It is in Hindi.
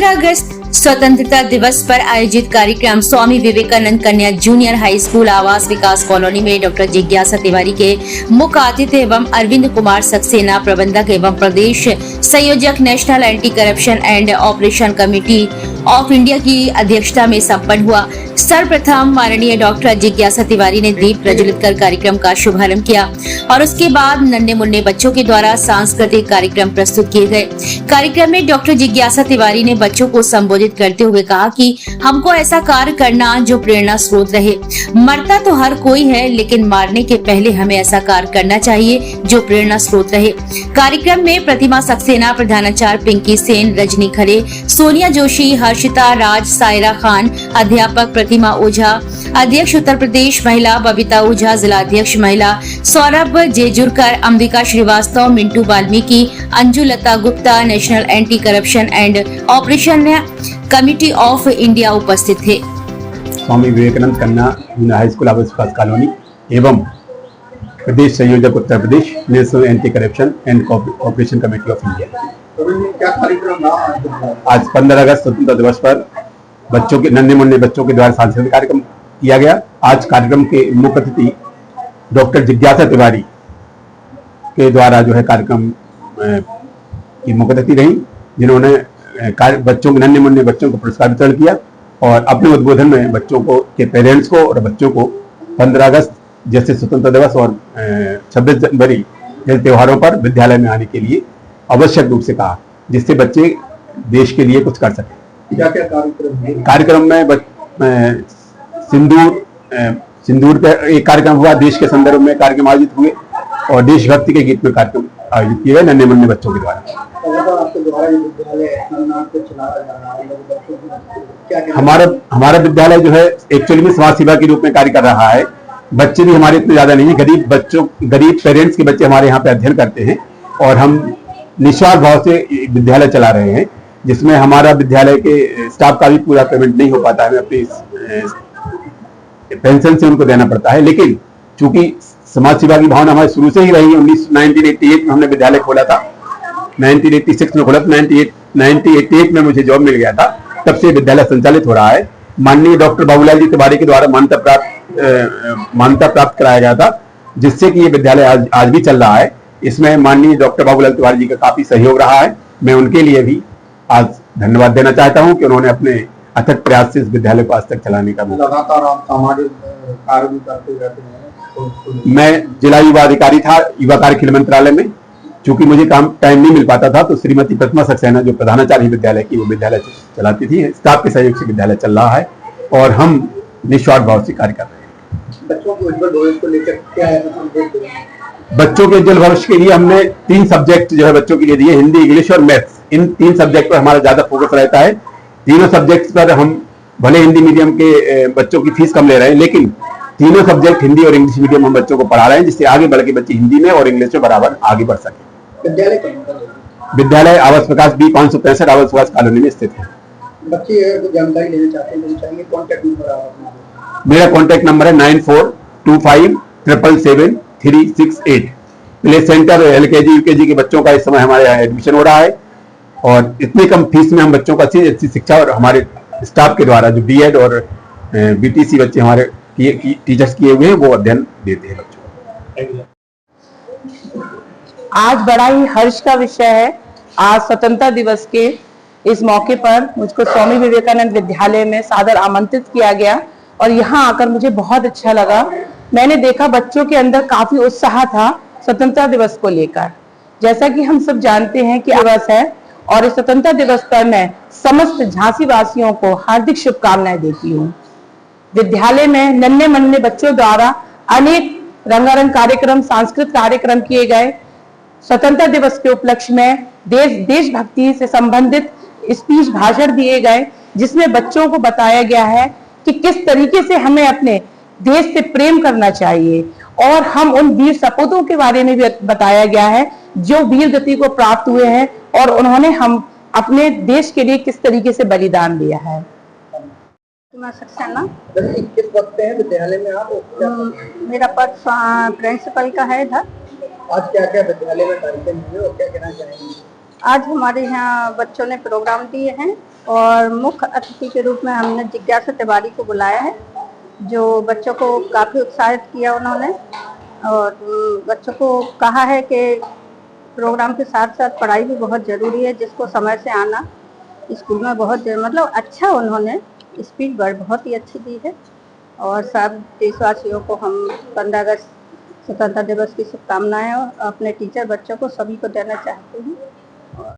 15 अगस्त स्वतंत्रता दिवस पर आयोजित कार्यक्रम स्वामी विवेकानंद कन्या जूनियर हाई स्कूल आवास विकास कॉलोनी में डॉक्टर जिज्ञासा तिवारी के मुख्य अतिथि एवं अरविंद कुमार सक्सेना प्रबंधक एवं प्रदेश संयोजक national anti corruption and operation committee of India की अध्यक्षता में संपन्न हुआ। सर्वप्रथम माननीय डॉक्टर जिज्ञासा तिवारी ने दीप प्रज्वलित कर कार्यक्रम का शुभारंभ किया और उसके बाद नन्हे मुन्ने बच्चों के द्वारा सांस्कृतिक कार्यक्रम प्रस्तुत किए गए। कार्यक्रम में डॉक्टर जिज्ञासा तिवारी ने बच्चों को संबोधित करते हुए कहा कि हमको ऐसा कार्य करना जो प्रेरणा स्रोत रहे। मरता तो हर कोई है, लेकिन मारने के पहले हमें ऐसा कार्य करना चाहिए जो प्रेरणा स्रोत रहे। कार्यक्रम में प्रतिमा सक्सेना, प्रधानाचार्य पिंकी सेन, रजनी खरे, सोनिया जोशी, हर्षिता राज, सायरा खान, अध्यापक प्रतिमा ओझा, अध्यक्ष उत्तर प्रदेश महिला बबीता ओझा, जिला अध्यक्ष महिला Saurabh Jejurkar, Ambika Srivastava, Mintu Valmiki, Anju Lata Gupta, national anti corruption and operation committee of India उपस्थित थे। स्वामी विवेकानंद कन्या जूनियर हाई स्कूल आवास विकास कॉलोनी एवं प्रदेश संयोजक Uttar Pradesh national anti corruption and operation committee of India. क्या कार्यक्रम आज 15 अगस्त स्वतंत्रता दिवस पर बच्चों के नन्हे मुन्ने बच्चों के द्वारा सांस्कृतिक कार्यक्रम किया गया। आज कार्यक्रम के मुख्य अतिथि डॉक्टर जिज्ञासा तिवारी के द्वारा जो है कार्यक्रम की मुख्य अतिथि रही, जिन्होंने बच्चों के नन्हे मुन्ने बच्चों को पुरस्कार वितरण किया और अपने उद्बोधन में बच्चों को के पेरेंट्स को और बच्चों को 15 अगस्त जैसे स्वतंत्रता दिवस और 26 जनवरी जैसे त्योहारों पर विद्यालय में आने के लिए आवश्यक रूप से कहा, जिससे बच्चे देश के लिए कुछ कर सकें। क्या क्या कार्यक्रम है? कार्यक्रम में सिंदूर पर एक कार्यक्रम हुआ, देश के संदर्भ में कार्यक्रम आयोजित हुए और देशभक्ति के गीत में कार्यक्रम आयोजित किए गए नन्हे मुन्ने बच्चों के द्वारा। हमारा विद्यालय जो है एक्चुअली में समाज सेवा के रूप में कार्य कर रहा है। बच्चे भी हमारे इतने ज्यादा नहीं है, गरीब पेरेंट्स के बच्चे हमारे यहाँ पे अध्ययन करते हैं और हम निस्वार्थ भाव से विद्यालय चला रहे हैं, जिसमें हमारा विद्यालय के स्टाफ का भी पूरा पेमेंट नहीं हो पाता है, हमें अपनी पेंशन से उनको देना पड़ता है। लेकिन चूंकि समाज सेवा की भावना हमारे शुरू से ही रही है, 1988 में हमने विद्यालय खोला था, 1986 में खोला था, 1988 में मुझे जॉब मिल गया था, तब से विद्यालय संचालित हो रहा है। माननीय डॉक्टर बाबूलाल जी तिवारी के द्वारा मान्यता प्राप्त कराया गया था, जिससे कि ये विद्यालय आज भी चल रहा है। इसमें माननीय डॉक्टर बाबूलाल तिवारी जी का काफी सहयोग रहा है। मैं उनके लिए भी आज धन्यवाद देना चाहता हूं कि उन्होंने अपने अथक प्रयास से इस विद्यालय को आज तक चलाने का लगातार आप सामाजिक कार्य भी करते रहते हैं। मैं जिला युवा अधिकारी था युवा कार्य खेल मंत्रालय में। चूंकि मुझे टाइम नहीं मिल पाता था, तो श्रीमती प्रतिमा सक्सेना जो प्रधानाचार्य विद्यालय की, वो विद्यालय चलाती थी। स्टाफ के सहयोग से विद्यालय चल रहा है और हम निस्वार्थ भाव से कार्य कर रहे हैं। बच्चों के उज्जवल भविष्य को लेकर क्या है? बच्चों के उज्जवल भविष्य के लिए हमने 3 सब्जेक्ट जो है बच्चों के लिए दिए, हिंदी, इंग्लिश और मैथ्स। इन 3 सब्जेक्ट पर हमारा ज्यादा फोकस रहता है। तीनों सब्जेक्ट पर हम भले हिंदी मीडियम के बच्चों की फीस कम ले रहे हैं, लेकिन तीनों सब्जेक्ट हिंदी और इंग्लिश मीडियम हम बच्चों को पढ़ा रहे हैं, जिससे आगे बढ़ के बच्चे हिंदी में और इंग्लिश में बराबर आगे बढ़ सके। विद्यालय आवास विकास B565 आवास विकास कॉलोनी में स्थित है। बच्चे जानकारी लेना चाहते हैं, चाहिए कॉन्टैक्ट नंबर। मेरा कॉन्टैक्ट नंबर है 9425777368। प्ले सेंटर LKG UKG के बच्चों का इस समय हमारे यहाँ एडमिशन हो रहा है और इतनी कम फीस में हम बच्चों को अच्छी शिक्षा और हमारे स्टाफ के द्वारा जो BEd और BTC बच्चे हमारे टीचर्स किए हुए हैं, वो अध्ययन देते हैं बच्चों को। आज बड़ा ही हर्ष का विषय है। आज स्वतंत्रता दिवस के इस मौके पर मुझको स्वामी विवेकानंद विद्यालय में सादर आमंत्रित किया गया और यहाँ आकर मुझे बहुत अच्छा लगा। मैंने देखा बच्चों के अंदर काफी उत्साह था स्वतंत्रता दिवस को लेकर। जैसा कि हम सब जानते हैं कि दिवस है और इस स्वतंत्रता दिवस पर मैं समस्त झांसी वासियों को हार्दिक शुभकामनाएं देती हूँ। विद्यालय में नन्हे मुन्ने बच्चों द्वारा अनेक रंगारंग कार्यक्रम, सांस्कृतिक कार्यक्रम किए गए। स्वतंत्रता दिवस के उपलक्ष्य में देशभक्ति से संबंधित स्पीच, भाषण दिए गए, जिसमें बच्चों को बताया गया है कि किस तरीके से हमें अपने देश से प्रेम करना चाहिए और हम उन वीर सपूतों के बारे में भी बताया गया है जो वीर गति को प्राप्त हुए हैं और उन्होंने हम अपने देश के लिए किस तरीके से बलिदान दिया है। किस वक्त है विद्यालय में आप? मेरा पद प्रिंसिपल का है इधर। आज क्या क्या विद्यालय में कार्यक्रम हुए और क्या कहना चाहेंगे? आज हमारे यहाँ बच्चों ने प्रोग्राम दिए हैं और मुख्य अतिथि के रूप में हमने जिज्ञासा तिवारी को बुलाया है, जो बच्चों को काफ़ी उत्साहित किया उन्होंने और बच्चों को कहा है कि प्रोग्राम के साथ साथ पढ़ाई भी बहुत ज़रूरी है, जिसको समय से आना स्कूल में बहुत मतलब अच्छा उन्होंने स्पीच बहुत ही अच्छी दी है। और सब देशवासियों को हम 15 अगस्त स्वतंत्रता दिवस की शुभकामनाएं और अपने टीचर बच्चों को सभी को देना चाहते हैं।